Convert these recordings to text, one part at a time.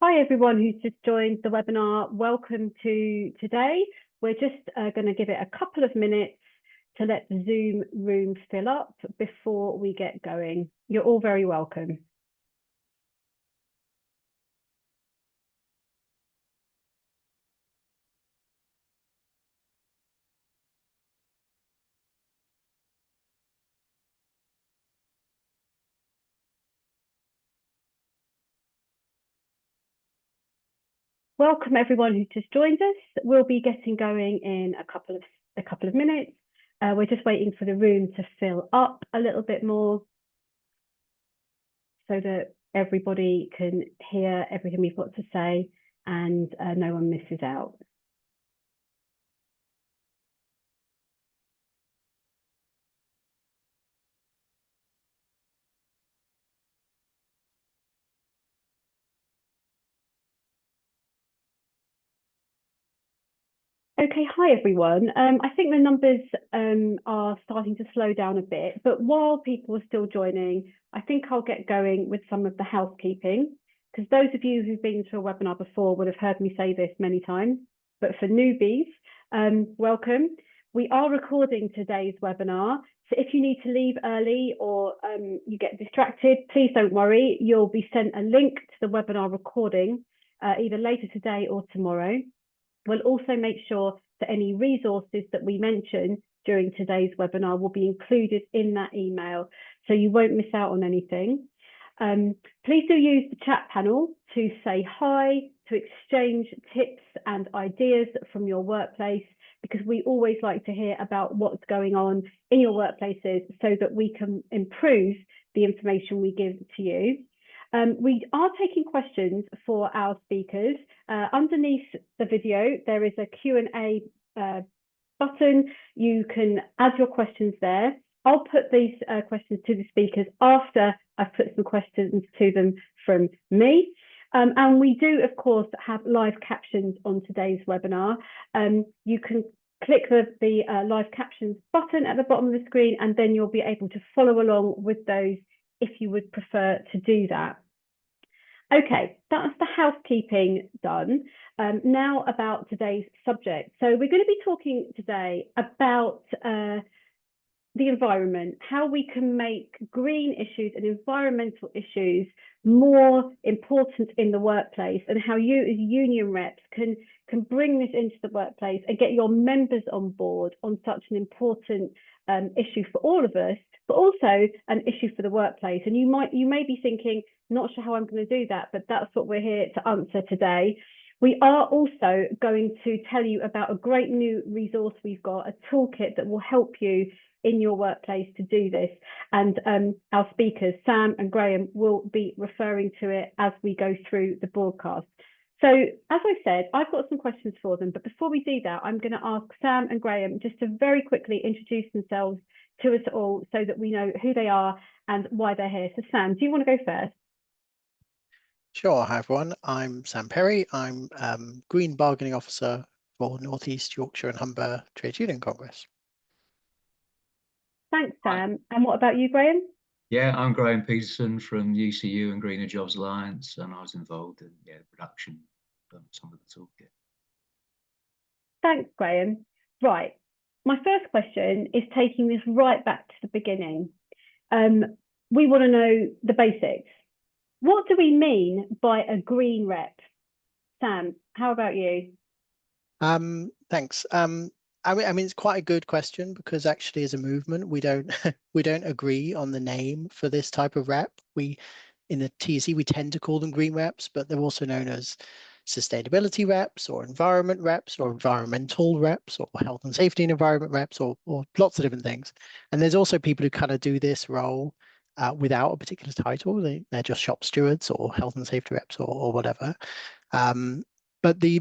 Hi, everyone who's just joined the webinar. Welcome to today. We're just going to give it a couple of minutes to let the Zoom room fill up before we get going. You're all very welcome. Welcome everyone who just joined us. We'll be getting going in a couple of minutes. We're just waiting for the room to fill up a little bit more so that everybody can hear everything we've got to say and no one misses out. Okay, hi everyone. I think the numbers are starting to slow down a bit, but while people are still joining, I think I'll get going with some of the housekeeping, because those of you who've been to a webinar before would have heard me say this many times, but for newbies, welcome. We are recording today's webinar, so if you need to leave early or you get distracted, please don't worry. You'll be sent a link to the webinar recording either later today or tomorrow. We'll also make sure that any resources that we mention during today's webinar will be included in that email, so you won't miss out on anything. Please do use the chat panel to say hi, to exchange tips and ideas from your workplace, because we always like to hear about what's going on in your workplaces so that we can improve the information we give to you. We are taking questions for our speakers. Underneath the video, there is a Q&A button. You can add your questions there. I'll put these questions to the speakers after I've put some questions to them from me. And we do, of course, have live captions on today's webinar. You can click the live captions button at the bottom of the screen, and then you'll be able to follow along with those if you would prefer to do that. Okay, that's the housekeeping done. Now about today's subject. So we're going to be talking today about the environment, how we can make green issues and environmental issues more important in the workplace, and how you as union reps can bring this into the workplace and get your members on board on such an important issue for all of us, but also an issue for the workplace. And you may be thinking, not sure how I'm going to do that, but that's what we're here to answer today. We are also going to tell you about a great new resource we've got, a toolkit that will help you in your workplace to do this. And our speakers, Sam and Graham, will be referring to it as we go through the broadcast. So as I said, I've got some questions for them, but before we do that, I'm going to ask Sam and Graham just to very quickly introduce themselves to us all so that we know who they are and why they're here. So Sam, do you want to go first? Sure. Hi everyone, I'm Sam Perry. I'm Green Bargaining Officer for North East Yorkshire and Humber Trade Union Congress. Thanks, Sam. And what about you, Graham? Yeah, I'm Graham Petersen from UCU and Greener Jobs Alliance, and I was involved in the production of some of the toolkit. Thanks, Graham. Right. My first question is taking this right back to the beginning. We want to know the basics. What do we mean by a green rep? Sam, how about you? Thanks. I mean, it's quite a good question, because actually as a movement, we don't agree on the name for this type of rep. In the TEC, we tend to call them green reps, but they're also known as sustainability reps or environment reps or environmental reps or health and safety and environment reps or lots of different things. And there's also people who kind of do this role without a particular title. They're just shop stewards or health and safety reps or whatever. But the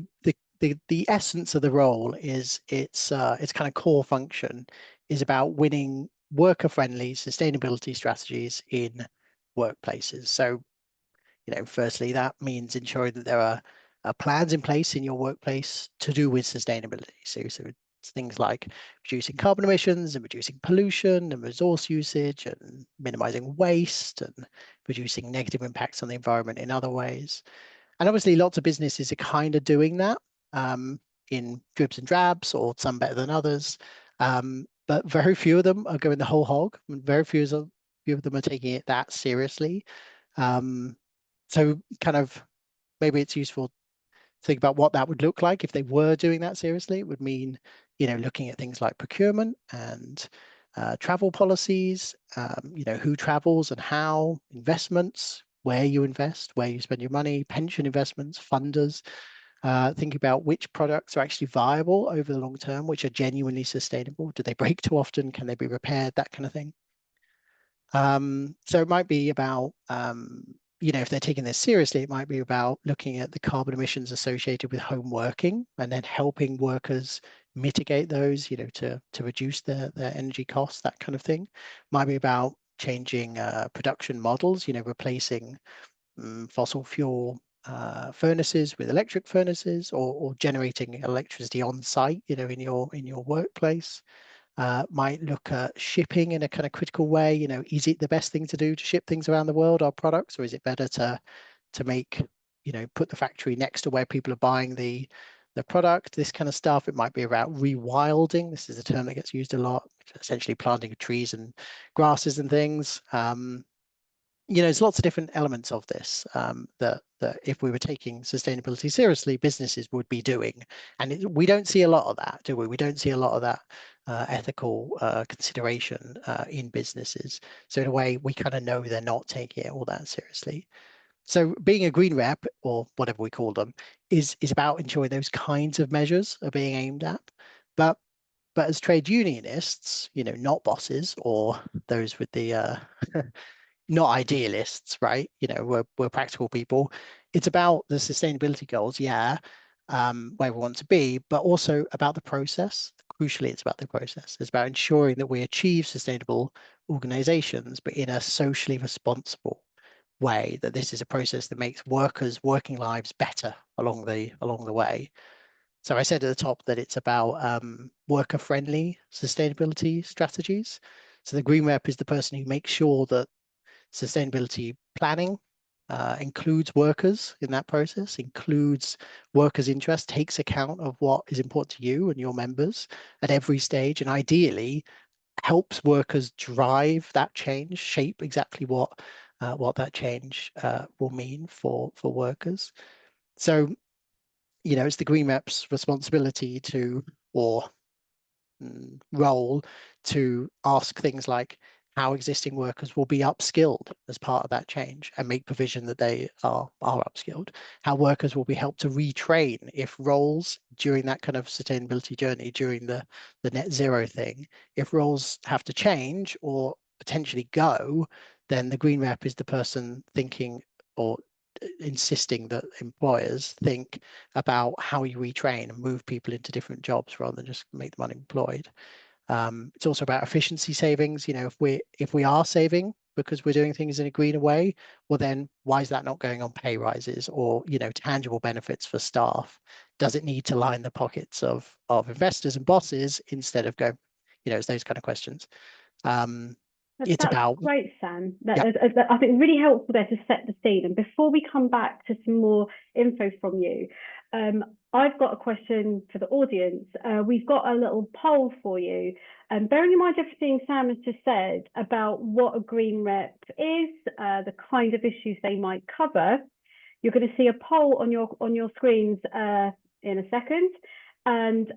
essence of the role is its kind of core function is about winning worker-friendly sustainability strategies in workplaces. So, firstly, that means ensuring that there are plans in place in your workplace to do with sustainability. So it's things like reducing carbon emissions and reducing pollution and resource usage and minimizing waste and reducing negative impacts on the environment in other ways. And obviously lots of businesses are kind of doing that in dribs and drabs, or some better than others. But very few of them are going the whole hog, and very few of them are taking it that seriously. So kind of maybe it's useful to think about what that would look like if they were doing that seriously. It would mean, looking at things like procurement and travel policies, who travels and how, investments, where you invest, where you spend your money, pension investments, funders, think about which products are actually viable over the long term, which are genuinely sustainable. Do they break too often? Can they be repaired? That kind of thing. So it might be about, if they're taking this seriously, it might be about looking at the carbon emissions associated with home working and then helping workers mitigate those, to reduce their energy costs, that kind of thing. Might be about changing production models, replacing fossil fuel furnaces with electric furnaces, or generating electricity on site, in your workplace. Might look at shipping in a kind of critical way. Is it the best thing to do to ship things around the world, our products, or is it better to make, put the factory next to where people are buying the product? This kind of stuff. It might be about rewilding. This is a term that gets used a lot, essentially planting trees and grasses and things. There's lots of different elements of this that if we were taking sustainability seriously, businesses would be doing. And we don't see a lot of that, do we? We don't see a lot of that ethical consideration in businesses. So in a way, we kind of know they're not taking it all that seriously. So being a green rep, or whatever we call them, is about ensuring those kinds of measures are being aimed at. But as trade unionists, not bosses or those with the not idealists, right? We're practical people. It's about the sustainability goals, yeah, where we want to be, but also about the process. Crucially, it's about the process. It's about ensuring that we achieve sustainable organizations, but in a socially responsible way, that this is a process that makes workers' working lives better along the way. So I said at the top that it's about worker-friendly sustainability strategies. So the green rep is the person who makes sure that sustainability planning includes workers in that process, includes workers' interest, takes account of what is important to you and your members at every stage, and ideally helps workers drive that change, shape exactly what that change will mean for workers. So, it's the green rep's responsibility or role to ask things like how existing workers will be upskilled as part of that change, and make provision that they are upskilled. How workers will be helped to retrain if roles during that kind of sustainability journey, during the net zero thing, if roles have to change or potentially go, then the green rep is the person thinking or insisting that employers think about how you retrain and move people into different jobs rather than just make them unemployed. It's also about efficiency savings. If we are saving because we're doing things in a greener way, well then why is that not going on pay rises or tangible benefits for staff? Does it need to line the pockets of investors and bosses instead of going, it's those kind of questions. It's about great, Sam. That, yeah. I think really helpful there to set the scene. And before we come back to some more info from you, I've got a question for the audience. We've got a little poll for you. Bearing in mind everything Sam has just said about what a green rep is, the kind of issues they might cover, you're going to see a poll on your screens in a second. And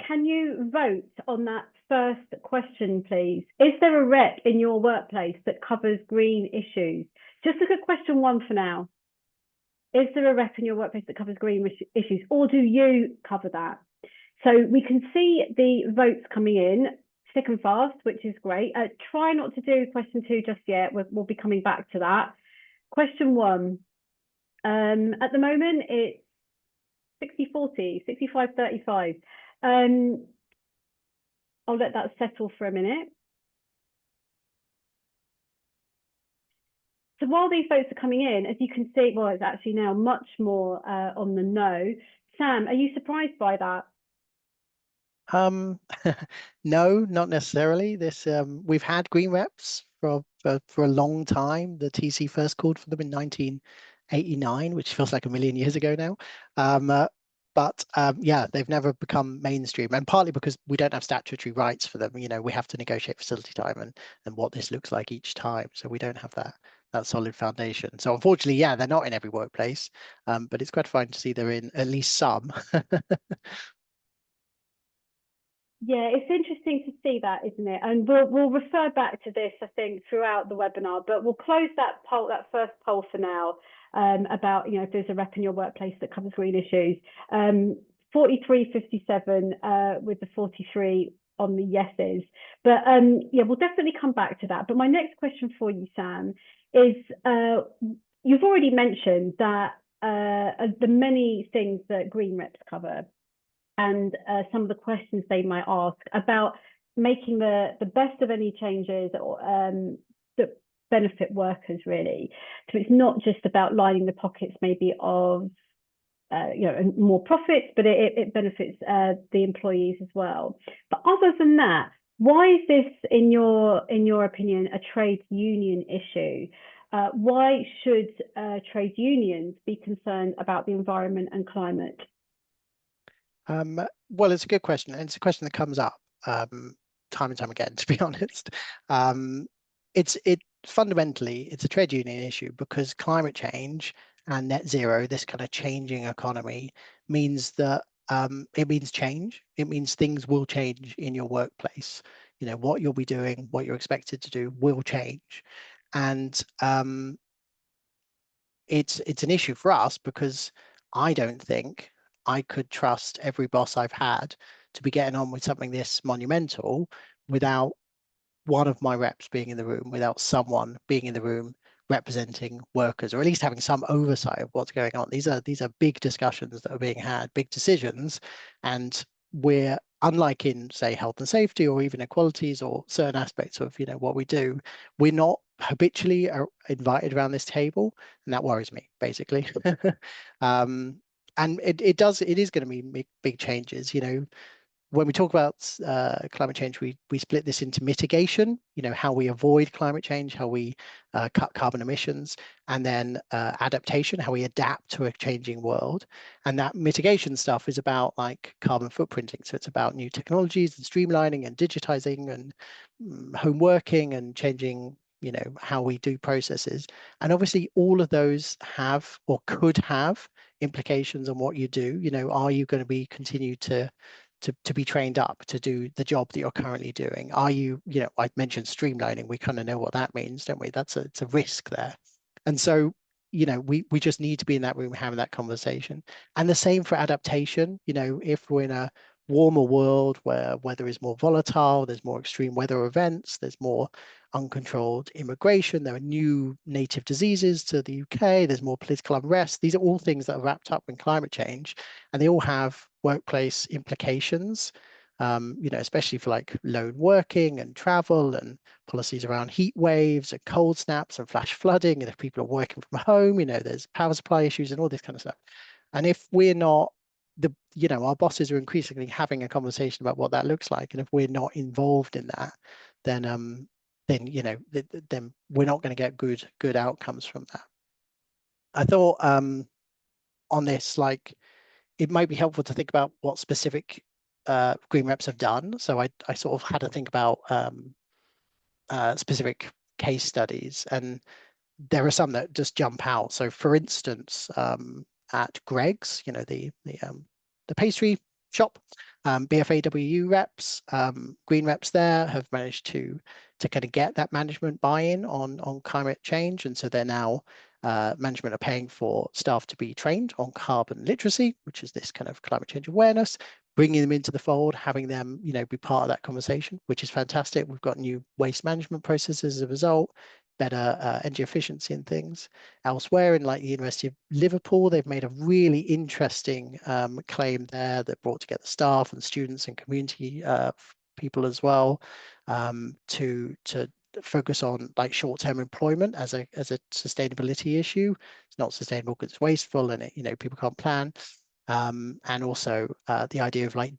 can you vote on that first question, please? Is there a rep in your workplace that covers green issues? Just look at question 1 for now. Is there a rep in your workplace that covers green issues, or do you cover that? So we can see the votes coming in thick and fast, which is great. Try not to do question 2 just yet. We'll be coming back to that. Question 1. At the moment, it's 60-40, 65-35. I'll let that settle for a minute. So while these votes are coming in, as you can see, well, it's actually now much more on the no. Sam, are you surprised by that? No, not necessarily. We've had green reps for a long time. The TC first called for them in '89, which feels like a million years ago now. Yeah, they've never become mainstream, and partly because we don't have statutory rights for them. You know, we have to negotiate facility time and what this looks like each time. So we don't have that solid foundation. So unfortunately, yeah, they're not in every workplace, but it's gratifying to see they're in at least some. Yeah, it's interesting to see that, isn't it? And we'll refer back to this, I think, throughout the webinar, but we'll close that poll, that first poll for now, about, you know, if there's a rep in your workplace that covers green issues. 43-57 with the 43 on the yeses. But yeah, we'll definitely come back to that. But my next question for you, Sam, is you've already mentioned that the many things that green reps cover, and some of the questions they might ask about making the best of any changes or that benefit workers, really. So it's not just about lining the pockets maybe of you know, more profits, but it benefits the employees as well. But other than that, why is this, in your opinion, a trade union issue? Why should trade unions be concerned about the environment and climate? Well, it's a good question, and it's a question that comes up time and time again, to be honest. It fundamentally, it's a trade union issue because climate change and net zero, this kind of changing economy, means that it means change. It means things will change in your workplace. You know, what you'll be doing, what you're expected to do will change. And it's an issue for us because I don't think I could trust every boss I've had to be getting on with something this monumental without one of my reps being in the room, without someone being in the room representing workers, or at least having some oversight of what's going on. These are big discussions that are being had, big decisions, and we're, unlike in, say, health and safety or even equalities or certain aspects of, you know, what we do, we're not habitually invited around this table, and that worries me, basically. And it is going to be big changes. You know, when we talk about climate change, we split this into mitigation, you know, how we avoid climate change, how we cut carbon emissions, and then adaptation, how we adapt to a changing world. And that mitigation stuff is about like carbon footprinting. So it's about new technologies and streamlining and digitizing and home working and changing, you know, how we do processes. And obviously all of those have or could have implications on what you do. You know, are you going to be continue to be trained up to do the job that you're currently doing? Are you, you know, I mentioned streamlining, we kind of know what that means, don't we? It's a risk there. And so, you know, we just need to be in that room having that conversation. And the same for adaptation. You know, if we're in a warmer world where weather is more volatile, there's more extreme weather events, there's more uncontrolled immigration, there are new native diseases to the UK, there's more political unrest. These are all things that are wrapped up in climate change, and they all have workplace implications, you know, especially for like lone working and travel and policies around heat waves and cold snaps and flash flooding. And if people are working from home, you know, there's power supply issues and all this kind of stuff. And if we're not, you know, our bosses are increasingly having a conversation about what that looks like, and if we're not involved in that, then you know, then we're not going to get good outcomes from that. I thought on this, like, it might be helpful to think about what specific green reps have done. So I sort of had to think about specific case studies, and there are some that just jump out. So for instance, at Greg's, you know, the pastry shop, BFAWU reps, green reps there have managed to kind of get that management buy-in on climate change, and so they're now management are paying for staff to be trained on carbon literacy, which is this kind of climate change awareness, bringing them into the fold, having them, you know, be part of that conversation, which is fantastic. We've got new waste management processes as a result, better energy efficiency and things. Elsewhere in like the University of Liverpool, they've made a really interesting claim there that brought together staff and students and community people as well, to focus on like short-term employment as a sustainability issue. It's not sustainable because it's wasteful and it, you know, people can't plan. And also the idea of like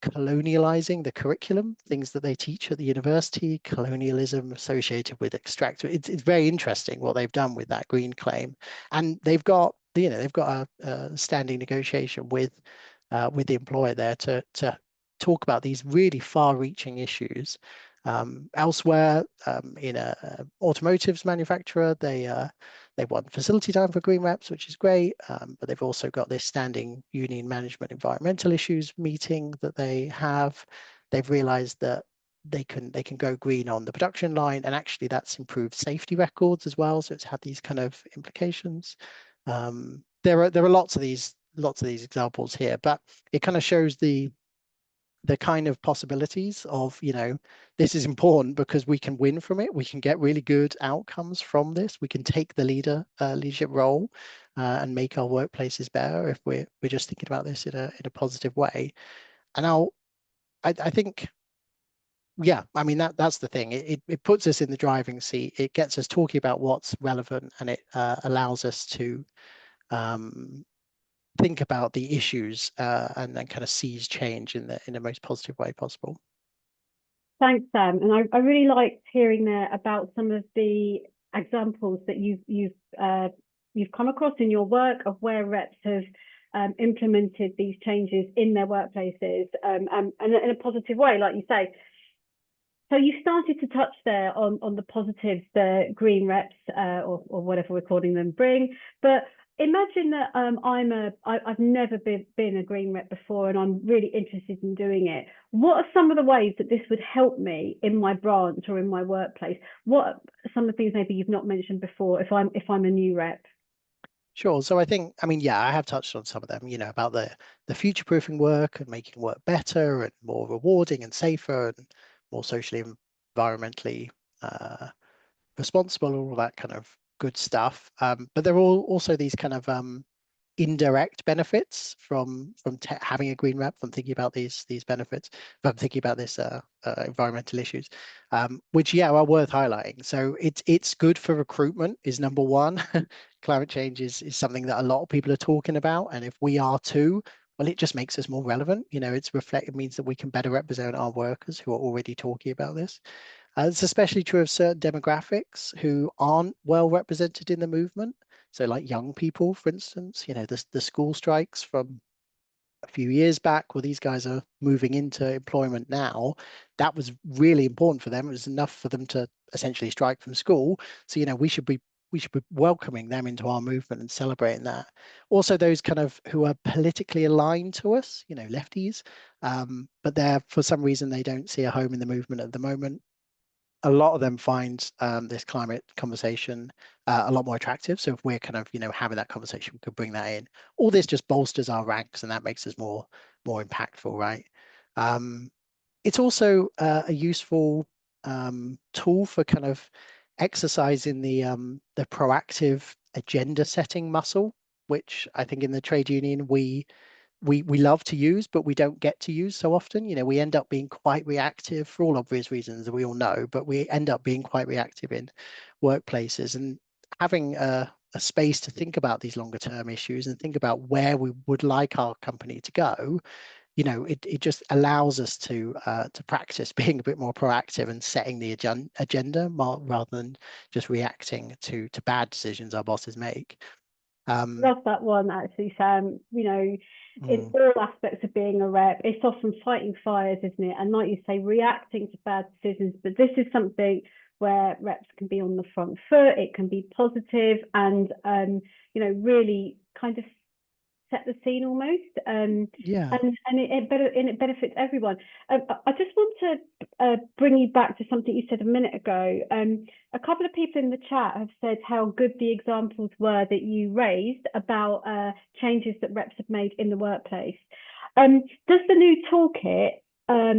colonializing the curriculum, things that they teach at the university, colonialism associated with extractive. It's very interesting what they've done with that green claim, and they've got a standing negotiation with the employer there to talk about these really far-reaching issues. Elsewhere, in a automotives manufacturer, they won facility time for green reps, which is great. But they've also got this standing union management environmental issues meeting that they have. They've realized that they can go green on the production line, and actually that's improved safety records as well. So it's had these kind of implications. There are lots of these examples here, but it kind of shows the kind of possibilities of, this is important because we can win from it. We can get really good outcomes from this. We can take the leadership role and make our workplaces better if we're just thinking about this in a positive way. And I think, yeah, I mean, that's the thing. It puts us in the driving seat. It gets us talking about what's relevant, and it allows us to think about the issues and then kind of seize change in the most positive way possible. Thanks, Sam. And I really liked hearing there about some of the examples that you've come across in your work of where reps have implemented these changes in their workplaces and in a positive way, like you say. So you started to touch there on the positives the green reps or whatever we're calling them bring, but imagine that I've never been a green rep before, and I'm really interested in doing it. What are some of the ways that this would help me in my branch or in my workplace? What are some of the things maybe you've not mentioned before if I'm a new rep? Sure. So I mean, yeah, I have touched on some of them, about the future-proofing work and making work better and more rewarding and safer and more socially and environmentally responsible, all that kind of good stuff. But there are also these kind of indirect benefits from having a green rep, from thinking about these benefits, from thinking about this environmental issues, which are worth highlighting. So it's good for recruitment is number one. Climate change is something that a lot of people are talking about, and if we are too, well, it just makes us more relevant. It means that we can better represent our workers who are already talking about this. It's especially true of certain demographics who aren't well represented in the movement. So like young people, for instance, the school strikes from a few years back, well, these guys are moving into employment now. That was really important for them. It was enough for them to essentially strike from school. So, we should be welcoming them into our movement and celebrating that. Also, those kind of who are politically aligned to us, lefties, but for some reason they don't see a home in the movement at the moment. A lot of them find this climate conversation a lot more attractive. So if we're kind of, having that conversation, we could bring that in. All this just bolsters our ranks, and that makes us more impactful, right? It's also a useful tool for kind of exercising the proactive agenda setting muscle, which I think in the trade union we love to use, but we don't get to use so often. We end up being quite reactive for all obvious reasons that we all know, but we end up being quite reactive in workplaces, and having a space to think about these longer term issues and think about where we would like our company to go. It just allows us to practice being a bit more proactive and setting the agenda rather than just reacting to bad decisions our bosses make. Love that one, actually, Sam. In all aspects of being a rep, it's often fighting fires, isn't it? And like you say, reacting to bad decisions. But this is something where reps can be on the front foot. It can be positive and, really kind of set the scene almost. And it benefits everyone. I just want to bring you back to something you said a minute ago. A couple of people in the chat have said how good the examples were that you raised about changes that reps have made in the workplace. Does the new toolkit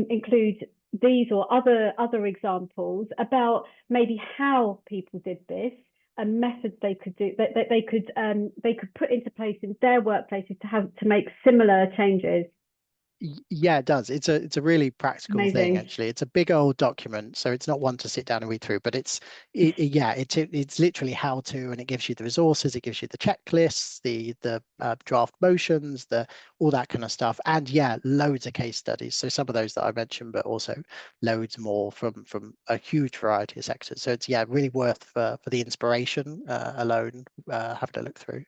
include these or other examples about maybe how people did this and methods they could do that they could put into place in their workplaces to make similar changes? Yeah, it does. It's a really practical thing, Amazing. actually. It's a big old document, so it's not one to sit down and read through, but yeah, it's literally how to, and it gives you the resources, it gives you the checklists, the draft motions, the all that kind of stuff, and yeah, loads of case studies. So some of those that I mentioned, but also loads more from a huge variety of sectors. So it's, yeah, really worth for the inspiration alone having a look through.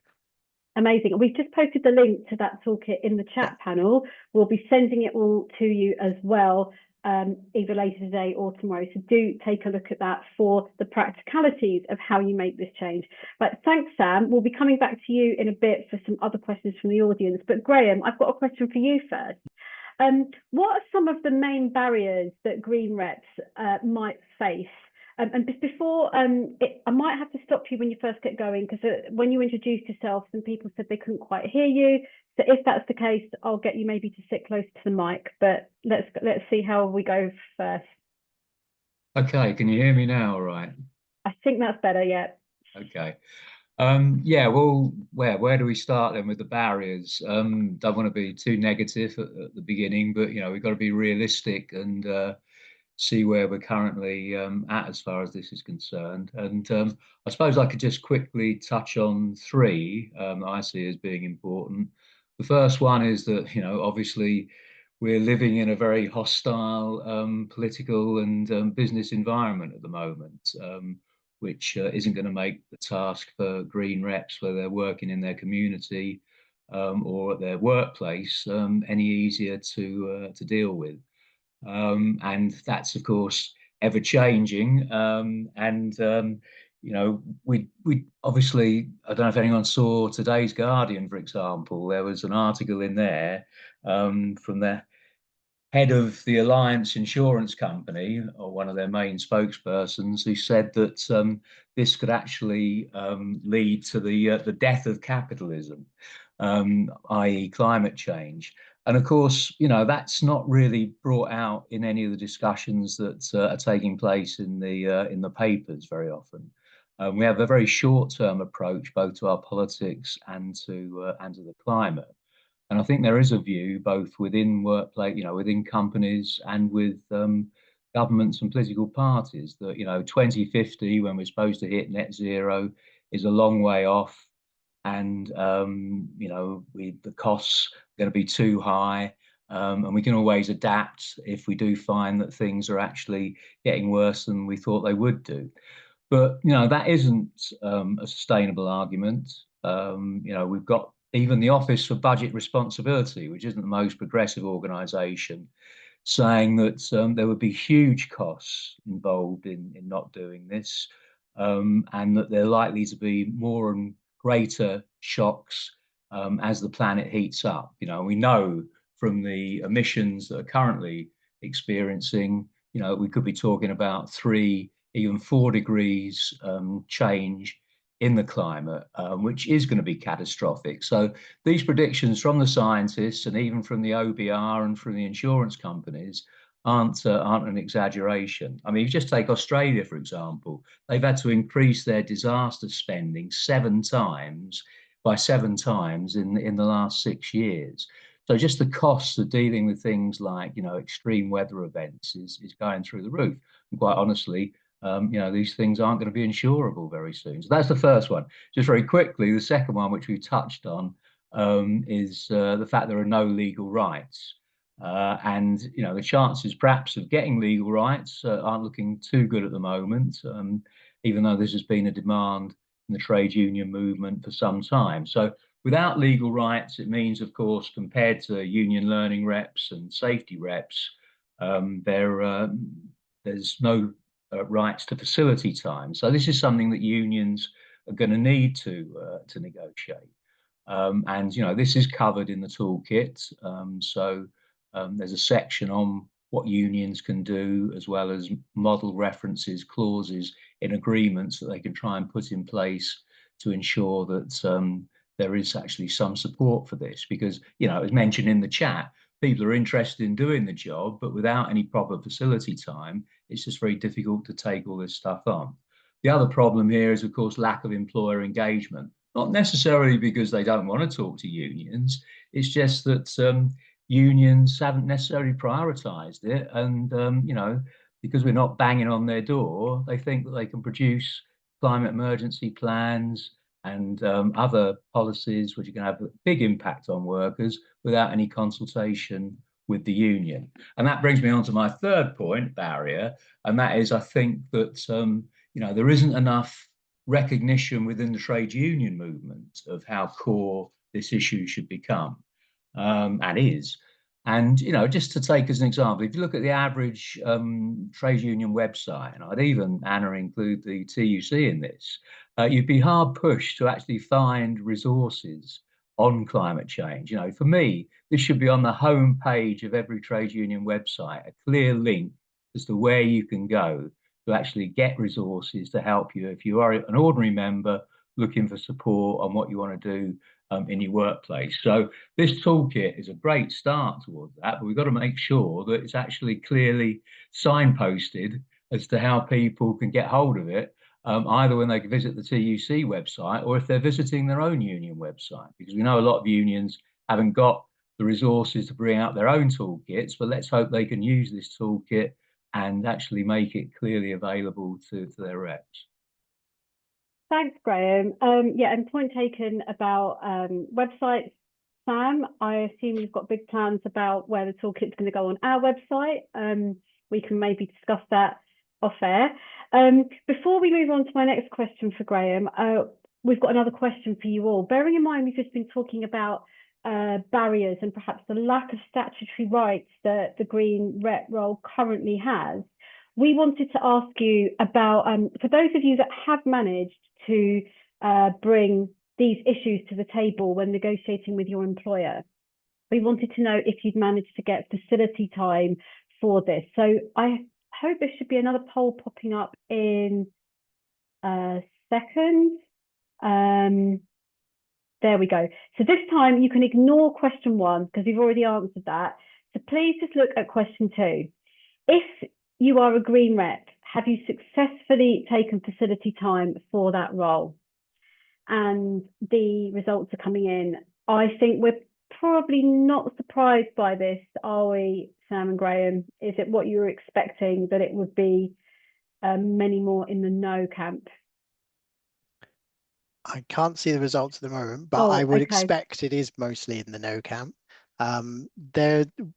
Amazing. We've just posted the link to that toolkit in the chat panel. We'll be sending it all to you as well, either later today or tomorrow. So do take a look at that for the practicalities of how you make this change. But thanks, Sam. We'll be coming back to you in a bit for some other questions from the audience. But Graham, I've got a question for you first. What are some of the main barriers that green reps might face? And before, I might have to stop you when you first get going, because when you introduced yourself, some people said they couldn't quite hear you. So if that's the case, I'll get you maybe to sit close to the mic. But let's see how we go first. Okay, can you hear me now? All right. I think that's better. Yeah. Okay. Yeah, well, where do we start then with the barriers? Don't want to be too negative at the beginning, but we've got to be realistic and see where we're currently at as far as this is concerned. And I suppose I could just quickly touch on three I see as being important. The first one is that, obviously we're living in a very hostile political and business environment at the moment, which isn't going to make the task for green reps, whether they're working in their community or at their workplace, any easier to deal with. And that's, of course, ever changing. We obviously, I don't know if anyone saw today's Guardian, for example. There was an article in there from the head of the Alliance Insurance Company, or one of their main spokespersons, who said that this could actually lead to the death of capitalism, i.e., climate change. And of course, that's not really brought out in any of the discussions that are taking place in the papers very often. We have a very short-term approach both to our politics and to the climate. And I think there is a view both within workplace, within companies and with governments and political parties that, 2050, when we're supposed to hit net zero, is a long way off. And, the costs are going to be too high. And we can always adapt if we do find that things are actually getting worse than we thought they would do. But, that isn't a sustainable argument. We've got even the Office for Budget Responsibility, which isn't the most progressive organisation, saying that there would be huge costs involved in not doing this, and that there are likely to be more and greater shocks as the planet heats up. We know from the emissions that are currently experiencing, we could be talking about 3, even 4 degrees change in the climate, which is going to be catastrophic. So these predictions from the scientists and even from the OBR and from the insurance companies aren't an exaggeration. I mean, if you just take Australia, for example, they've had to increase their disaster spending 7 times in the last 6 years. So just the costs of dealing with things like, extreme weather events is going through the roof. And quite honestly, these things aren't going to be insurable very soon. So that's the first one. Just very quickly, the second one, which we've touched on, is the fact there are no legal rights. And, the chances perhaps of getting legal rights aren't looking too good at the moment, even though this has been a demand in the trade union movement for some time. So without legal rights, it means, of course, compared to union learning reps and safety reps, there's no rights to facility time. So this is something that unions are going to need to negotiate. And this is covered in the toolkit. There's a section on what unions can do, as well as model references, clauses in agreements that they can try and put in place to ensure that there is actually some support for this. Because, as mentioned in the chat, people are interested in doing the job, but without any proper facility time, it's just very difficult to take all this stuff on. The other problem here is, of course, lack of employer engagement. Not necessarily because they don't want to talk to unions. It's just that unions haven't necessarily prioritised it, and you know, because we're not banging on their door, they think that they can produce climate emergency plans and other policies which are going to have a big impact on workers without any consultation with the union. And that brings me on to my third point, barrier, and that is I think that you know, there isn't enough recognition within the trade union movement of how core this issue should become, and is. And, you know, just to take as an example, if you look at the average trade union website, and I'd even, Anna, include the TUC in this, you'd be hard pushed to actually find resources on climate change. You know, for me, this should be on the home page of every trade union website, a clear link as to where you can go to actually get resources to help you if you are an ordinary member looking for support on what you want to do in your workplace. So this toolkit is a great start towards that, but we've got to make sure that it's actually clearly signposted as to how people can get hold of it, either when they visit the TUC website or if they're visiting their own union website, because we know a lot of unions haven't got the resources to bring out their own toolkits, but let's hope they can use this toolkit and actually make it clearly available to their reps. Thanks, Graham. Yeah, and point taken about websites. Sam, I assume you've got big plans about where the toolkit's going to go on our website. We can maybe discuss that off air. Before we move on to my next question for Graham, we've got another question for you all. Bearing in mind we've just been talking about barriers and perhaps the lack of statutory rights that the Green Rep role currently has, we wanted to ask you about, for those of you that have managed to bring these issues to the table when negotiating with your employer, we wanted to know if you'd managed to get facility time for this. So I hope there should be another poll popping up in a second. There we go. So this time you can ignore question 1 because we've already answered that. So please just look at question 2. If you are a Green Rep, have you successfully taken facility time for that role? And the results are coming in. I think we're probably not surprised by this, are we, Sam and Graham? Is it what you were expecting, that it would be many more in the no camp? I can't see the results at the moment, but I would expect it is mostly in the no camp.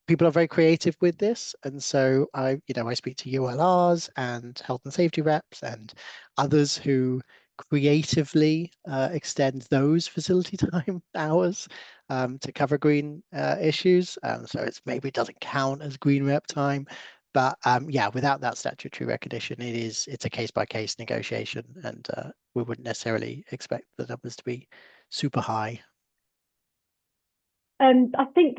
People are very creative with this, and so I speak to ULRs and health and safety reps and others who creatively extend those facility time hours to cover green issues. So it's maybe it doesn't count as Green Rep time, but yeah, without that statutory recognition, it's a case-by-case negotiation, and we wouldn't necessarily expect the numbers to be super high. I think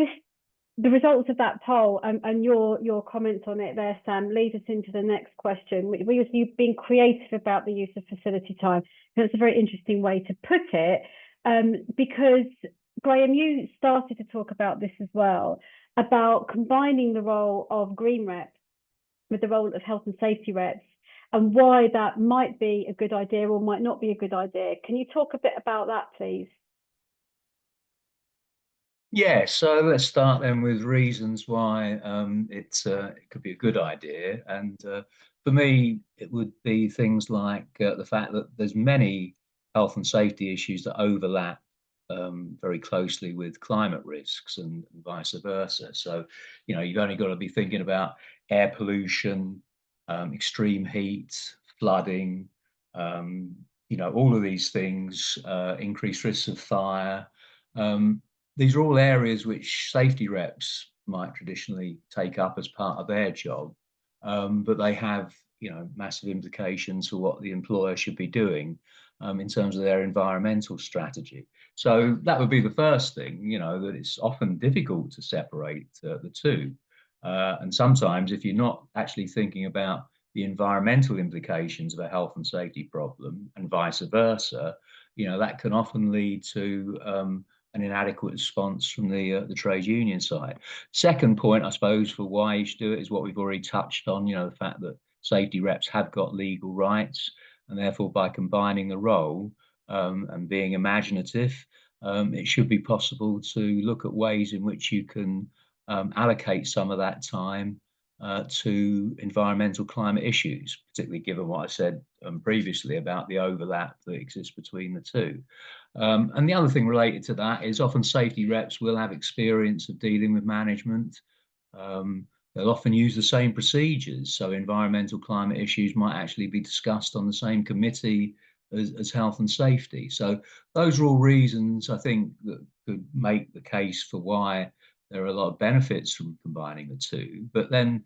the results of that poll and your comments on it there, Sam, lead us into the next question. You've been creative about the use of facility time. That's a very interesting way to put it, because Graham, you started to talk about this as well, about combining the role of Green Rep with the role of health and safety reps, and why that might be a good idea or might not be a good idea. Can you talk a bit about that, please? Yeah, so let's start then with reasons why it could be a good idea. And for me, it would be things like the fact that there's many health and safety issues that overlap very closely with climate risks and vice versa. So, you know, you've only got to be thinking about air pollution, extreme heat, flooding, you know, all of these things, increased risks of fire. These are all areas which safety reps might traditionally take up as part of their job, but they have, you know, massive implications for what the employer should be doing in terms of their environmental strategy. So that would be the first thing, you know, that it's often difficult to separate the two. And sometimes if you're not actually thinking about the environmental implications of a health and safety problem and vice versa, you know, that can often lead to an inadequate response from the trade union side. Second point, I suppose, for why you should do it is what we've already touched on, you know, the fact that safety reps have got legal rights, and therefore by combining the role and being imaginative, it should be possible to look at ways in which you can allocate some of that time to environmental climate issues, particularly given what I said previously about the overlap that exists between the two. And the other thing related to that is often safety reps will have experience of dealing with management. They'll often use the same procedures, so environmental climate issues might actually be discussed on the same committee as health and safety. So those are all reasons, I think, that could make the case for why there are a lot of benefits from combining the two. But then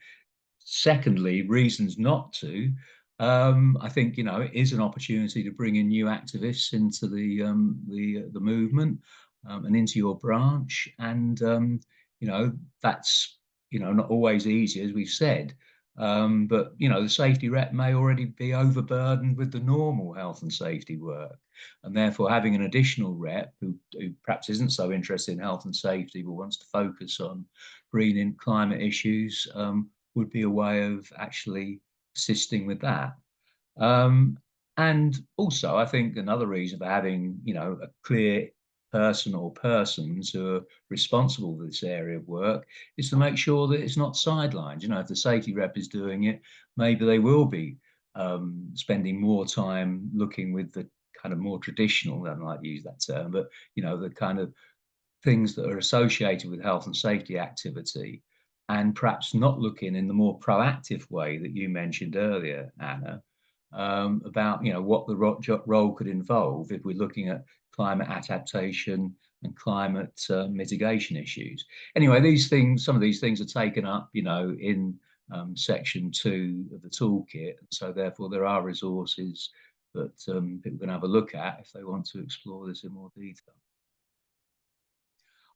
secondly, reasons not to. I think, you know, it is an opportunity to bring in new activists into the movement and into your branch. And, you know, that's, you know, not always easy, as we've said. But, you know, the safety rep may already be overburdened with the normal health and safety work. And therefore, having an additional rep who perhaps isn't so interested in health and safety, but wants to focus on green and climate issues, would be a way of actually assisting with that. And also, I think another reason for having, you know, a clear person or persons who are responsible for this area of work is to make sure that it's not sidelined. You know, if the safety rep is doing it, maybe they will be spending more time looking with the kind of more traditional, I don't like to use that term, but, you know, the kind of things that are associated with health and safety activity, and perhaps not looking in the more proactive way that you mentioned earlier, Anna, about, you know, what the role could involve if we're looking at climate adaptation and climate mitigation issues. Anyway, these things, some of these things are taken up, you know, in section 2 of the toolkit. So therefore there are resources that people can have a look at if they want to explore this in more detail.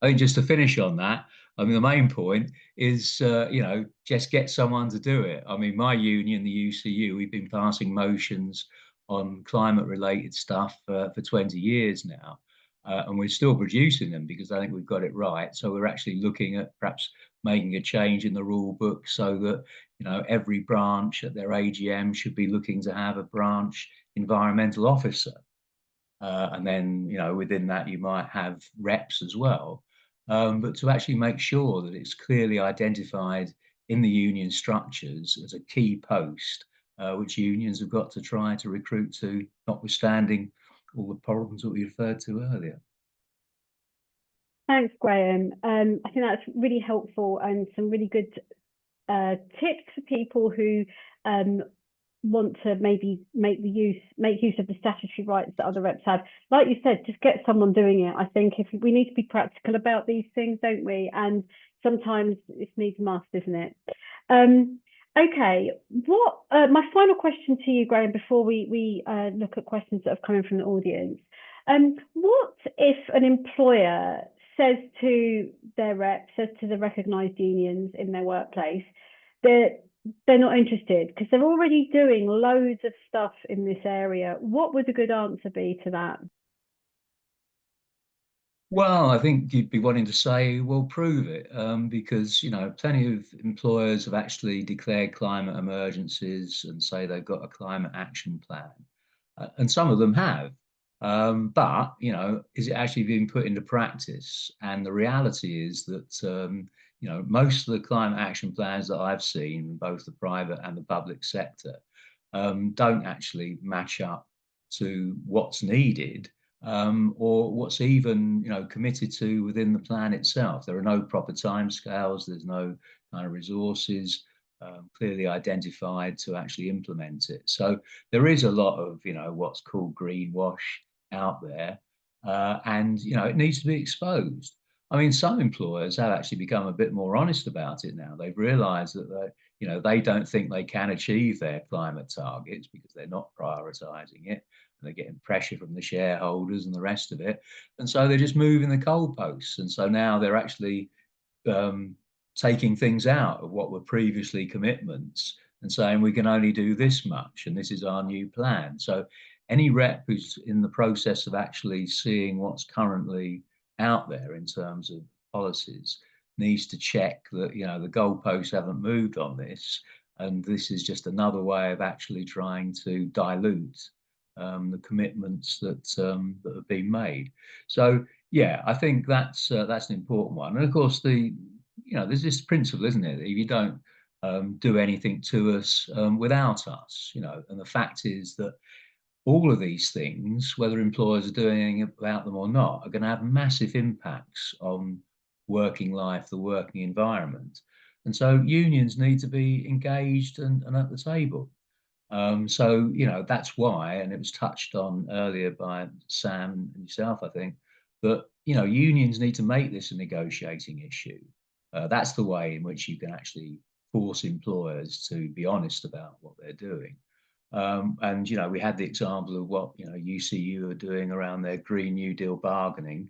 I think just to finish on that, I mean, the main point is, you know, just get someone to do it. I mean, my union, the UCU, we've been passing motions on climate-related stuff for 20 years now, and we're still producing them because I think we've got it right. So we're actually looking at perhaps making a change in the rule book so that, you know, every branch at their AGM should be looking to have a branch environmental officer. And then, you know, within that, you might have reps as well. But to actually make sure that it's clearly identified in the union structures as a key post, which unions have got to try to recruit to, notwithstanding all the problems that we referred to earlier. Thanks, Graham. I think that's really helpful and some really good tips for people who want to maybe make use of the statutory rights that other reps have. Like you said, just get someone doing it. I think if we need to be practical about these things, don't we? And sometimes it needs must, isn't it? Okay, what my final question to you, Graham, before we look at questions that have come in from the audience. What if an employer says to their rep, says to the recognised unions in their workplace that they're not interested because they're already doing loads of stuff in this area? What would a good answer be to that? Well, I think you'd be wanting to say, well, prove it, because, you know, plenty of employers have actually declared climate emergencies and say they've got a climate action plan, and some of them have. But, you know, is it actually being put into practice? And the reality is that, you know, most of the climate action plans that I've seen in both the private and the public sector don't actually match up to what's needed, or what's even, you know, committed to within the plan itself. There are no proper timescales. There's no kind of resources clearly identified to actually implement it. So there is a lot of, you know, what's called greenwash out there, and, you know, it needs to be exposed. I mean, some employers have actually become a bit more honest about it now. They've realised that they, you know, they don't think they can achieve their climate targets because they're not prioritising it. They're getting pressure from the shareholders and the rest of it, and so they're just moving the goalposts. And so now they're actually taking things out of what were previously commitments and saying we can only do this much, and this is our new plan. So any rep who's in the process of actually seeing what's currently out there in terms of policies needs to check that, you know, the goalposts haven't moved on this, and this is just another way of actually trying to dilute the commitments that have been made. So yeah, I think that's an important one. And of course, the there's this principle, isn't it, that if you don't do anything to us without us, and the fact is that all of these things, whether employers are doing anything about them or not, are going to have massive impacts on working life, the working environment. And so unions need to be engaged and at the table. So, that's why, and it was touched on earlier by Sam and yourself, I think, that, unions need to make this a negotiating issue. That's the way in which you can actually force employers to be honest about what they're doing. And, we had the example of what, UCU are doing around their Green New Deal bargaining.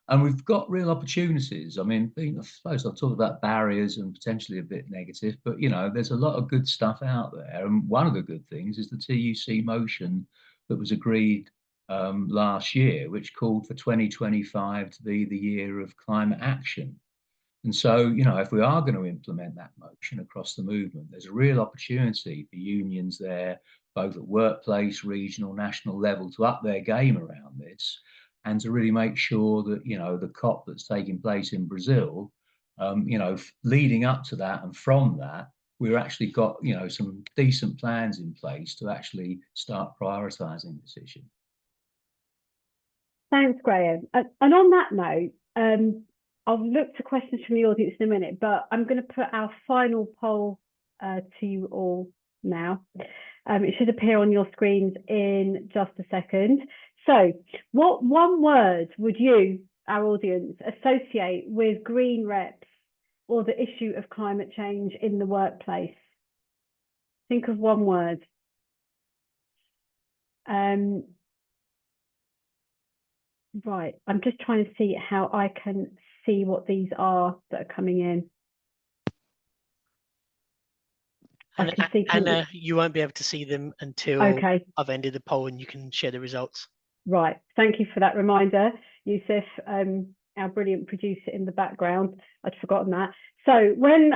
And we've got real opportunities. I mean, I suppose I've talked about barriers and potentially a bit negative, but, there's a lot of good stuff out there. And one of the good things is the TUC motion that was agreed last year, which called for 2025 to be the year of climate action. And so, if we are going to implement that motion across the movement, there's a real opportunity for unions there, both at workplace, regional, national level, to up their game around this and to really make sure that, the COP that's taking place in Brazil, leading up to that and from that, we've actually got, some decent plans in place to actually start prioritising this issue. Thanks, Graham. And on that note, I'll look to questions from the audience in a minute, but I'm going to put our final poll to you all now. It should appear on your screens in just a second. So what one word would you, our audience, associate with green reps or the issue of climate change in the workplace? Think of one word. Right, I'm just trying to see how I can see what these are that are coming in. Anna, you won't be able to see them until I've ended the poll and you can share the results. Right, thank you for that reminder, Yusuf, our brilliant producer in the background. I'd forgotten that. So when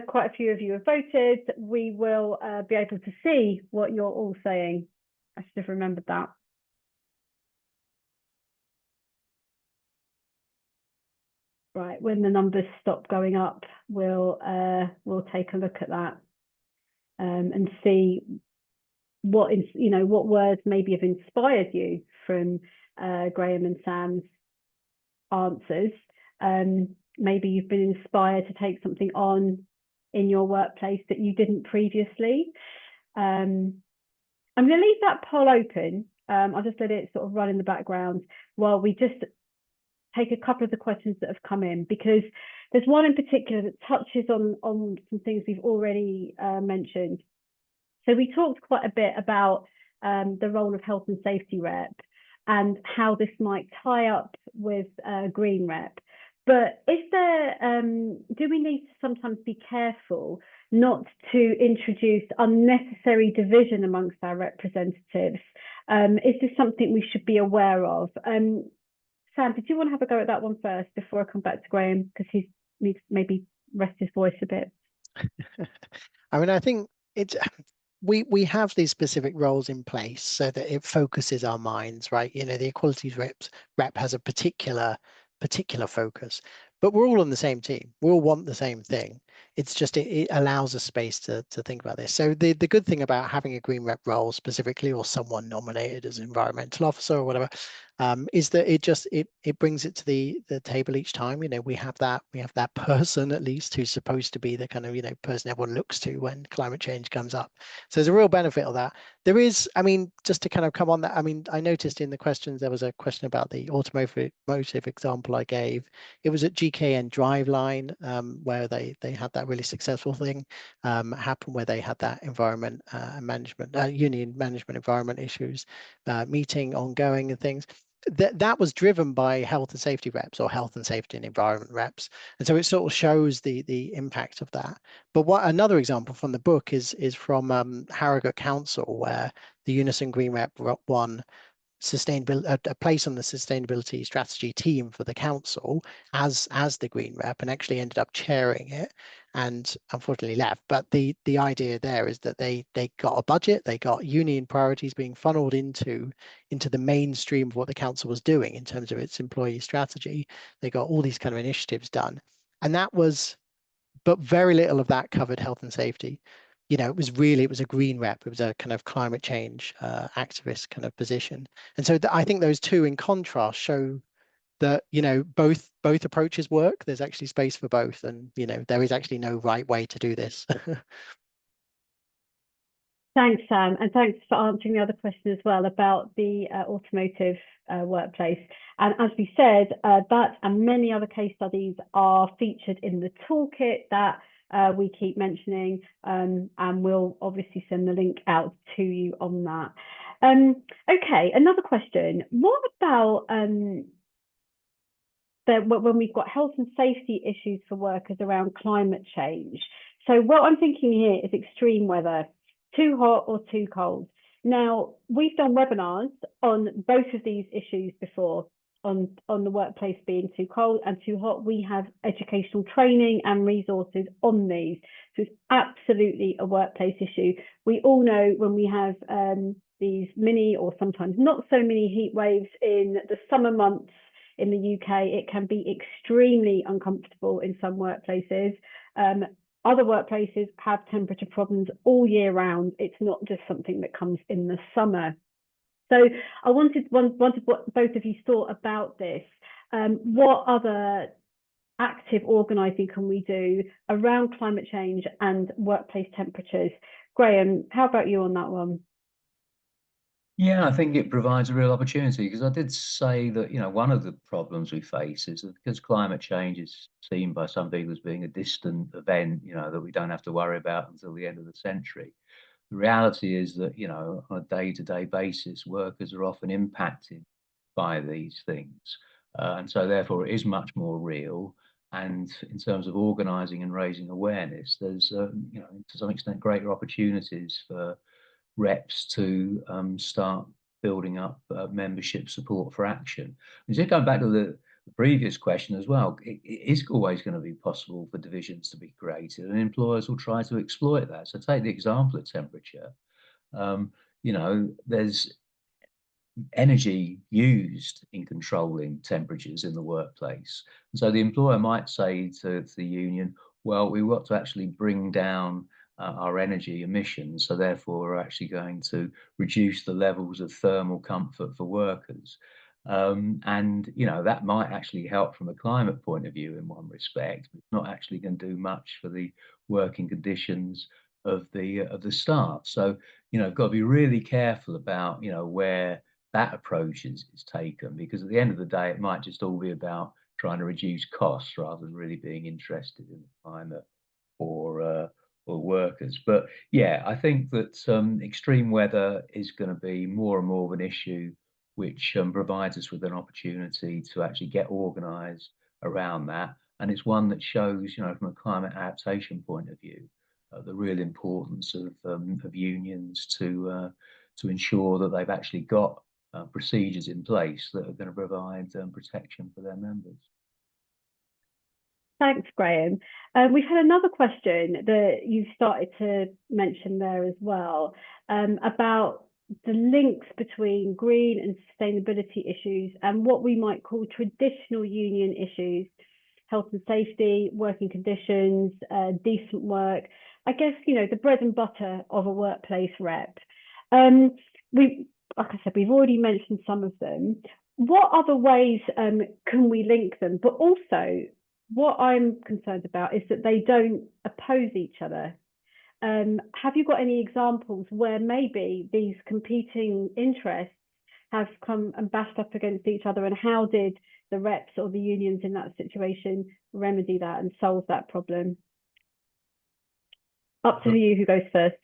quite a few of you have voted, we will be able to see what you're all saying. I should have remembered that. Right, when the numbers stop going up, we'll take a look at that and see what is, what words maybe have inspired you from Graham and Sam's answers. Maybe you've been inspired to take something on in your workplace that you didn't previously. I'm going to leave that poll open. I'll just let it sort of run in the background while we just take a couple of the questions that have come in, because there's one in particular that touches on some things we've already mentioned. So we talked quite a bit about the role of health and safety rep and how this might tie up with green rep. But is there, do we need to sometimes be careful not to introduce unnecessary division amongst our representatives? Is this something we should be aware of? Sam, did you want to have a go at that one first before I come back to Graham, because he needs to maybe rest his voice a bit? I mean, I think it's we have these specific roles in place so that it focuses our minds, right? The equalities rep has a particular focus, but we're all on the same team. We all want the same thing. It's just it allows us space to think about this. So the good thing about having a green rep role specifically, or someone nominated as environmental officer or whatever, is that it brings it to the table each time. We have that person at least who's supposed to be the kind of person everyone looks to when climate change comes up. So there's a real benefit of that. There is, I mean, just to kind of come on that, I mean, I noticed in the questions there was a question about the automotive example I gave. It was at GKN Driveline where they had that really successful thing happen, where they had that environment management, union management environment issues meeting ongoing and things. That was driven by health and safety reps, or health and safety and environment reps, and so it sort of shows the impact of that. But what another example from the book is from Harrogate Council, where the Unison Green Rep won a place on the sustainability strategy team for the council as the green rep, and actually ended up chairing it, and unfortunately left. But the idea there is that they got a budget, they got union priorities being funneled into the mainstream of what the council was doing in terms of its employee strategy. They got all these kind of initiatives done, And that was, but very little of that covered health and safety. You know, it was a green rep. It was a kind of climate change activist kind of position. And so I think those two in contrast show that, you know, both approaches work. There's actually space for both. And, you know, there is actually no right way to do this. Thanks, Sam, and thanks for answering the other question as well about the automotive workplace. And as we said, that and many other case studies are featured in the toolkit that we keep mentioning, and we'll obviously send the link out to you on that. Okay, another question. What about when we've got health and safety issues for workers around climate change? So what I'm thinking here is extreme weather. Too hot or too cold. Now, we've done webinars on both of these issues before, on the workplace being too cold and too hot. We have educational training and resources on these. So it's absolutely a workplace issue. We all know when we have these mini or sometimes not so many heat waves in the summer months in the UK, it can be extremely uncomfortable in some workplaces. Other workplaces have temperature problems all year round. It's not just something that comes in the summer. So I wanted what both of you thought about this. What other active organising can we do around climate change and workplace temperatures? Graham, how about you on that one? Yeah, I think it provides a real opportunity, because I did say that, you know, one of the problems we face is that because climate change is seen by some people as being a distant event, you know, that we don't have to worry about until the end of the century. The reality is that, you know, on a day-to-day basis, workers are often impacted by these things. And so therefore it is much more real. And in terms of organising and raising awareness, there's, you know, to some extent, greater opportunities for reps to start building up membership support for action. And just going back to the previous question as well, it is always going to be possible for divisions to be created, and employers will try to exploit that. So take the example of temperature. You know, there's energy used in controlling temperatures in the workplace. And so the employer might say to the union, well, we want to actually bring down our energy emissions, so therefore we're actually going to reduce the levels of thermal comfort for workers. And, you know, that might actually help from a climate point of view in one respect, but it's not actually going to do much for the working conditions of the staff. So, you know, got to be really careful about, you know, where that approach is taken, because at the end of the day, it might just all be about trying to reduce costs rather than really being interested in the climate or workers. But yeah, I think that extreme weather is going to be more and more of an issue, which provides us with an opportunity to actually get organised around that. And it's one that shows, you know, from a climate adaptation point of view, the real importance of unions to ensure that they've actually got procedures in place that are going to provide protection for their members. Thanks, Graham. We've had another question that you've started to mention there as well, about the links between green and sustainability issues and what we might call traditional union issues: health and safety, working conditions, decent work. I guess, you know, the bread and butter of a workplace rep. Like I said, we've already mentioned some of them. What other ways can we link them? But also, what I'm concerned about is that they don't oppose each other. Have you got any examples where maybe these competing interests have come and bashed up against each other, and how did the reps or the unions in that situation remedy that and solve that problem? Up to you who goes first.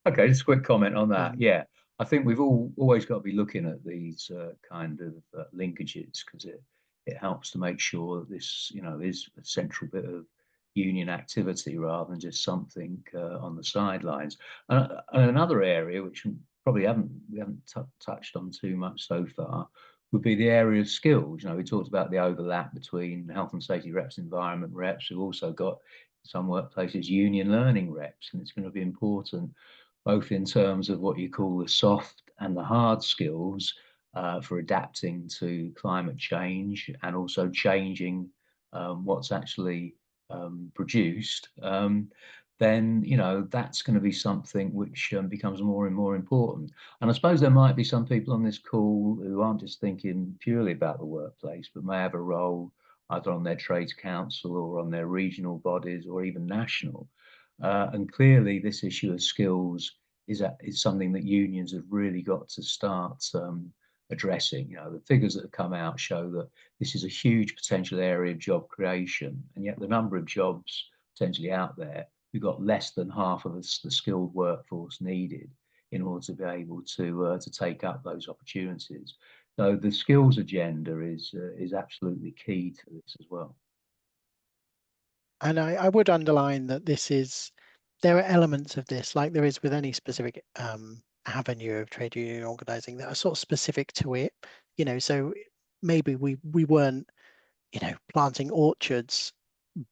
Okay, just a quick comment on that. Yeah, I think we've always got to be looking at these kind of linkages, because it helps to make sure that this, you know, is a central bit of union activity rather than just something on the sidelines. And another area which probably we haven't touched on too much so far would be the area of skills. You know, we talked about the overlap between health and safety reps, environment reps. We've also got some workplaces union learning reps, and it's going to be important both in terms of what you call the soft and the hard skills for adapting to climate change, and also changing what's actually produced, then that's going to be something which becomes more and more important. And I suppose there might be some people on this call who aren't just thinking purely about the workplace, but may have a role either on their trades council or on their regional bodies or even national. And clearly, this issue of skills is something that unions have really got to start addressing. The figures that have come out show that this is a huge potential area of job creation, and yet the number of jobs potentially out there, we've got less than half of the skilled workforce needed in order to be able to take up those opportunities. So the skills agenda is absolutely key to this as well. And I would underline that there are elements of this, like there is with any specific avenue of trade union organizing, that are sort of specific to it. So maybe we weren't, planting orchards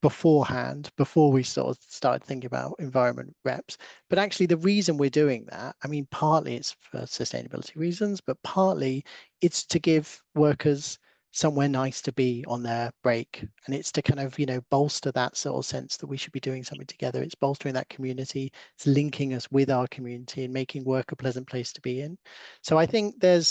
beforehand, before we sort of started thinking about environment reps. But actually, the reason we're doing that, I mean, partly it's for sustainability reasons, but partly it's to give workers somewhere nice to be on their break. And it's to kind of, bolster that sort of sense that we should be doing something together. It's bolstering that community. It's linking us with our community and making work a pleasant place to be in. So I think there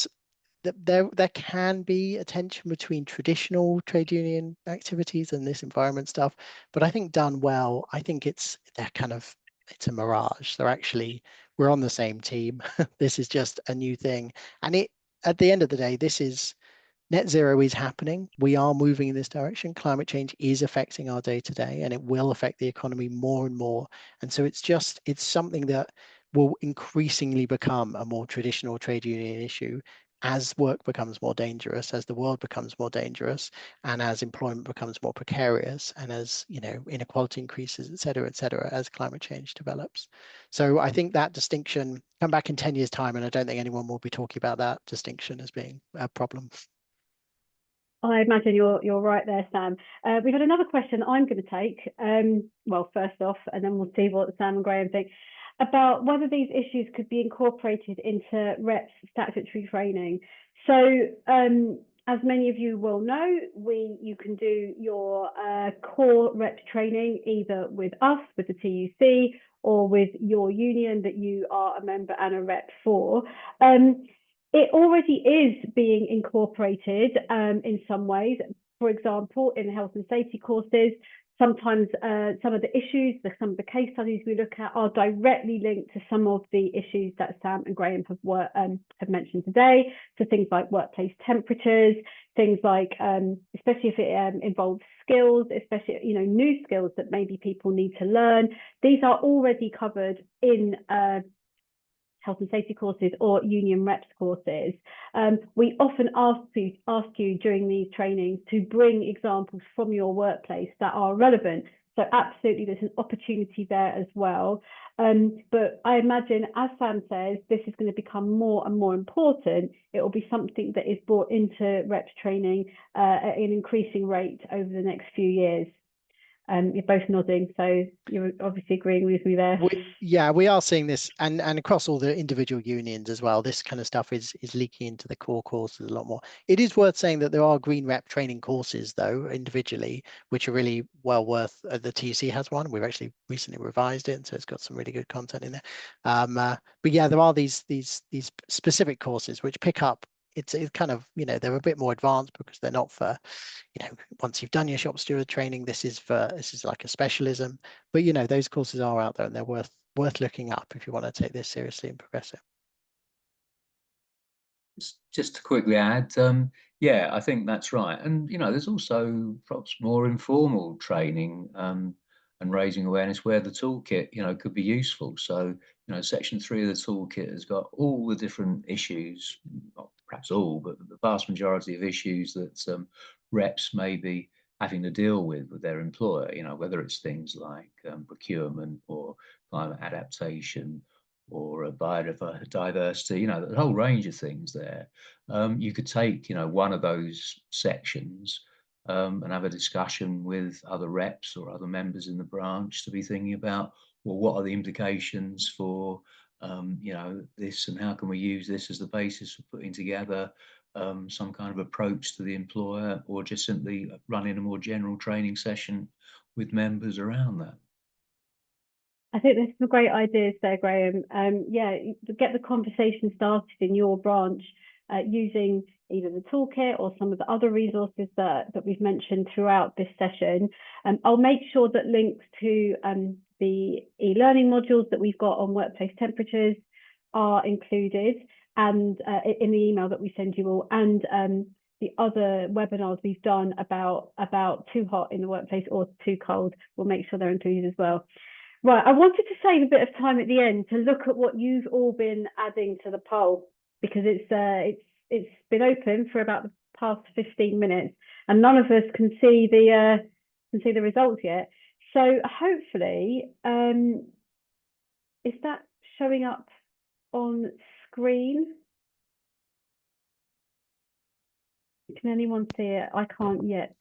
can be a tension between traditional trade union activities and this environment stuff, but I think done well, I think it's a mirage. We're on the same team. This is just a new thing, and at the end of the day, this is net zero is happening. We are moving in this direction. Climate change is affecting our day to day, and it will affect the economy more and more. And so it's something that will increasingly become a more traditional trade union issue as work becomes more dangerous, as the world becomes more dangerous, and as employment becomes more precarious, and as inequality increases, et cetera, as climate change develops. So I think that distinction, come back in 10 years' time, and I don't think anyone will be talking about that distinction as being a problem. I imagine you're right there, Sam. We've got another question I'm going to take. Well, first off, and then we'll see what Sam and Graham think about whether these issues could be incorporated into reps statutory training. So, as many of you will know, you can do your core rep training either with us, with the TUC, or with your union that you are a member and a rep for. It already is being incorporated in some ways. For example, in health and safety courses, sometimes some of the issues, some of the case studies we look at are directly linked to some of the issues that Sam and Graham have mentioned today. So things like workplace temperatures, things like, especially if it involves skills, especially new skills that maybe people need to learn. These are already covered in health and safety courses or union reps courses. We often ask you during these trainings to bring examples from your workplace that are relevant. So absolutely, there's an opportunity there as well. But I imagine, as Sam says, this is going to become more and more important. It will be something that is brought into reps training at an increasing rate over the next few years. You're both nodding, so you're obviously agreeing with me there. We are seeing this, and across all the individual unions as well. This kind of stuff is leaking into the core courses a lot more. It is worth saying that there are green rep training courses, though, individually, which are really well worth. The TUC has one. We've actually recently revised it, so it's got some really good content in there. But yeah, there are these specific courses which pick up. It's kind of, they're a bit more advanced because they're not for, once you've done your shop steward training, this is like a specialism. But those courses are out there, and they're worth looking up if you want to take this seriously and progress it. Just to quickly add, yeah, I think that's right. And there's also perhaps more informal training and raising awareness where the toolkit could be useful. So section 3 of the toolkit has got all the different issues, not perhaps all, but the vast majority of issues that reps may be having to deal with their employer, whether it's things like procurement or climate adaptation or biodiversity, the whole range of things there. You could take, one of those sections and have a discussion with other reps or other members in the branch to be thinking about, well, what are the implications for, this, and how can we use this as the basis for putting together some kind of approach to the employer, or just simply running a more general training session with members around that? I think there's some great ideas there, Graham. Yeah, get the conversation started in your branch using either the toolkit or some of the other resources that we've mentioned throughout this session. I'll make sure that links to the e-learning modules that we've got on workplace temperatures are included, and in the email that we send you all, and the other webinars we've done about too hot in the workplace or too cold, we'll make sure they're included as well. Right, I wanted to save a bit of time at the end to look at what you've all been adding to the poll, because it's been open for about the past 15 minutes, and none of us can see the results yet. So hopefully, is that showing up on screen? Can anyone see it? I can't yet.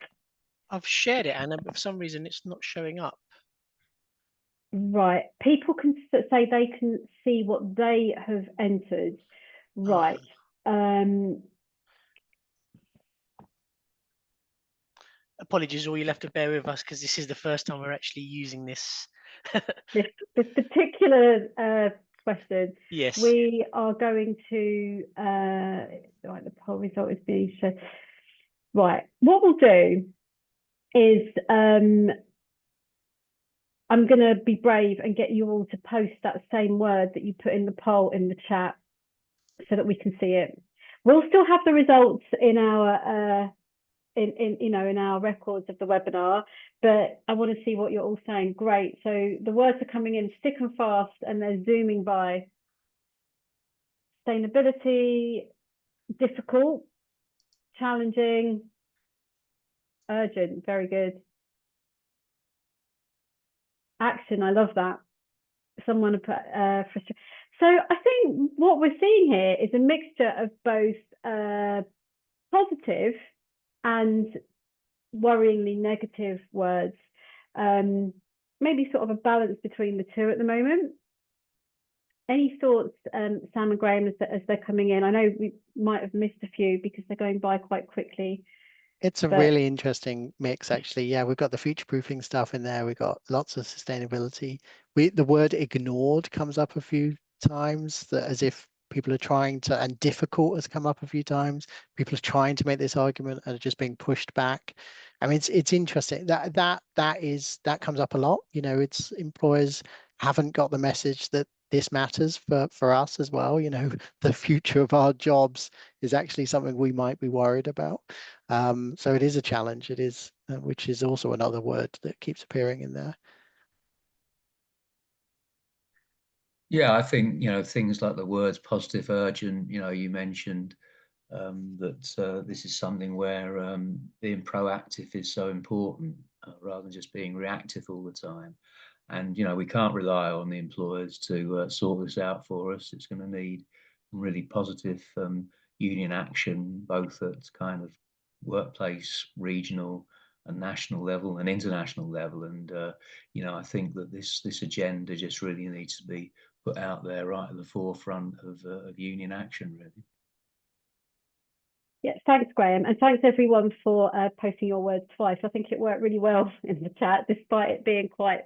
I've shared it, Anna, but for some reason it's not showing up. Right, people can say they can see what they have entered. Right. Apologies, all you'll have to bear with us because this is the first time we're actually using this. this particular question. Yes. We are going to right, the poll result is being shown. Right, what we'll do is I'm going to be brave and get you all to post that same word that you put in the poll in the chat so that we can see it. We'll still have the results in our in our records of the webinar, but I want to see what you're all saying. Great. So the words are coming in thick and fast, and they're zooming by. Sustainability, difficult, challenging, urgent. Very good. Action. I love that. Someone put frustrated. So I think what we're seeing here is a mixture of both positive and worryingly negative words. Maybe sort of a balance between the two at the moment. Any thoughts, Sam and Graham, as they're coming in? I know we might have missed a few because they're going by quite quickly. It's a really interesting mix, actually. Yeah, we've got the future-proofing stuff in there. We've got lots of sustainability. The word ignored comes up a few times, that as if people are trying to, and difficult has come up a few times. People are trying to make this argument and are just being pushed back. I mean, it's interesting that comes up a lot. You know, it's employers haven't got the message that this matters for us as well. You know, the future of our jobs is actually something we might be worried about. So it is a challenge. It is, which is also another word that keeps appearing in there. Yeah, I think, you know, things like the words positive, urgent, you know, you mentioned that this is something where being proactive is so important rather than just being reactive all the time. And, you know, we can't rely on the employers to sort this out for us. It's going to need really positive union action, both at kind of workplace, regional and national level and international level. And, you know, I think that this agenda just really needs to be put out there right at the forefront of union action, really. Yeah, thanks, Graham, and thanks everyone for posting your words twice. I think it worked really well in the chat, despite it being quite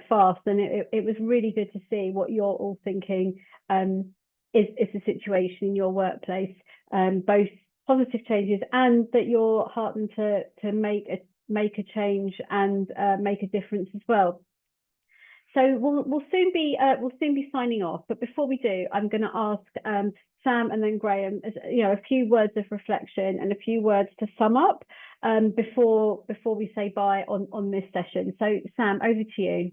fast, and it was really good to see what you're all thinking is the situation in your workplace, both positive changes and that you're heartened to make a change and make a difference as well. So we'll soon be signing off, but before we do, I'm going to ask Sam and then Graham, you know, a few words of reflection and a few words to sum up before we say bye on this session. So Sam, over to you.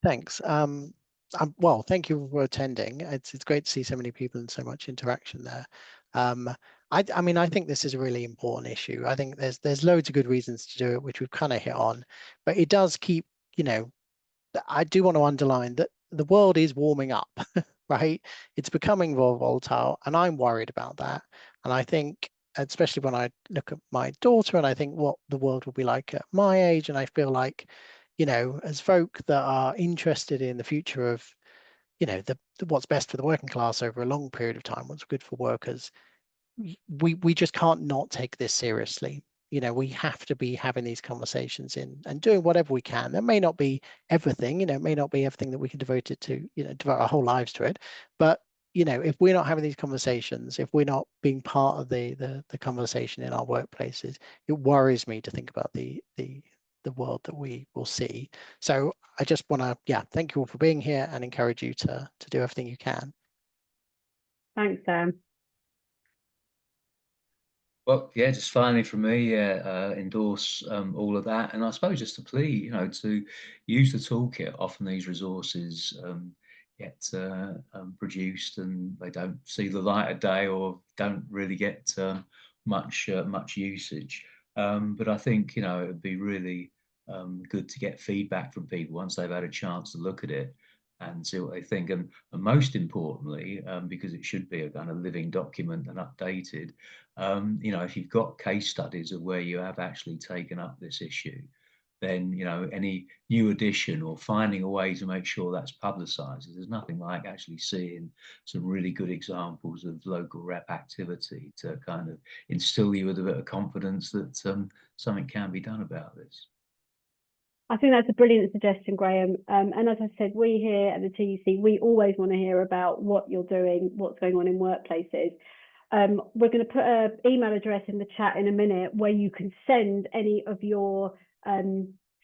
Thanks. Well, thank you for attending. It's great to see so many people and so much interaction there. I mean, I think this is a really important issue. I think there's loads of good reasons to do it, which we've kind of hit on, but it does keep, you know, I do want to underline that the world is warming up, right? It's becoming more volatile, and I'm worried about that. And I think, especially when I look at my daughter and I think what the world will be like at my age, and I feel like, you know, as folk that are interested in the future of, you know, what's best for the working class over a long period of time, what's good for workers, we just can't not take this seriously. You know, we have to be having these conversations and doing whatever we can. That may not be everything, you know, it may not be everything that we can devote it to, you know, devote our whole lives to it. But, you know, if we're not having these conversations, if we're not being part of the conversation in our workplaces, it worries me to think about the world that we will see. So I just want to, yeah, thank you all for being here and encourage you to do everything you can. Thanks, Sam. Well, yeah, just finally from me, endorse all of that, and I suppose just to plea, you know, to use the toolkit. Often these resources get produced and they don't see the light of day or don't really get much usage. But I think, you know, it would be really good to get feedback from people once they've had a chance to look at it and see what they think. And most importantly, because it should be a kind of living document and updated, you know, if you've got case studies of where you have actually taken up this issue, then, you know, any new addition or finding a way to make sure that's publicised. There's nothing like actually seeing some really good examples of local rep activity to kind of instill you with a bit of confidence that something can be done about this. I think that's a brilliant suggestion, Graham. And as I said, we here at the TUC, we always want to hear about what you're doing, what's going on in workplaces. We're going to put an email address in the chat in a minute where you can send any of your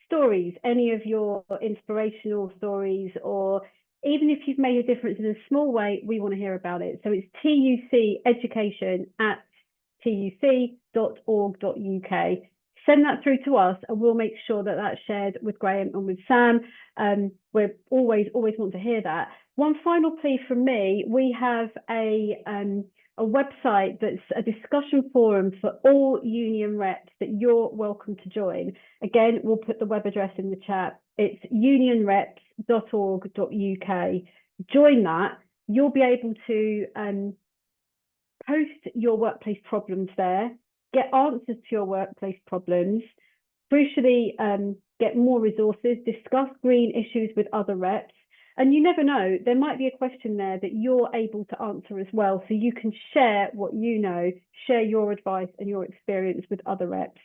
stories, any of your inspirational stories, or even if you've made a difference in a small way, we want to hear about it. So it's tuceducation@tuc.org.uk. Send that through to us and we'll make sure that that's shared with Graham and with Sam. We always want to hear that. One final plea from me, we have a website that's a discussion forum for all union reps that you're welcome to join. Again, we'll put the web address in the chat. It's unionreps.org.uk. Join that. You'll be able to post your workplace problems there, get answers to your workplace problems, crucially, get more resources, discuss green issues with other reps. And you never know, there might be a question there that you're able to answer as well. So you can share what you know, share your advice and your experience with other reps.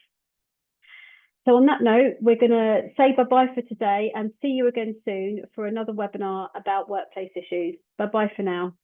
So on that note, we're going to say bye-bye for today and see you again soon for another webinar about workplace issues. Bye-bye for now.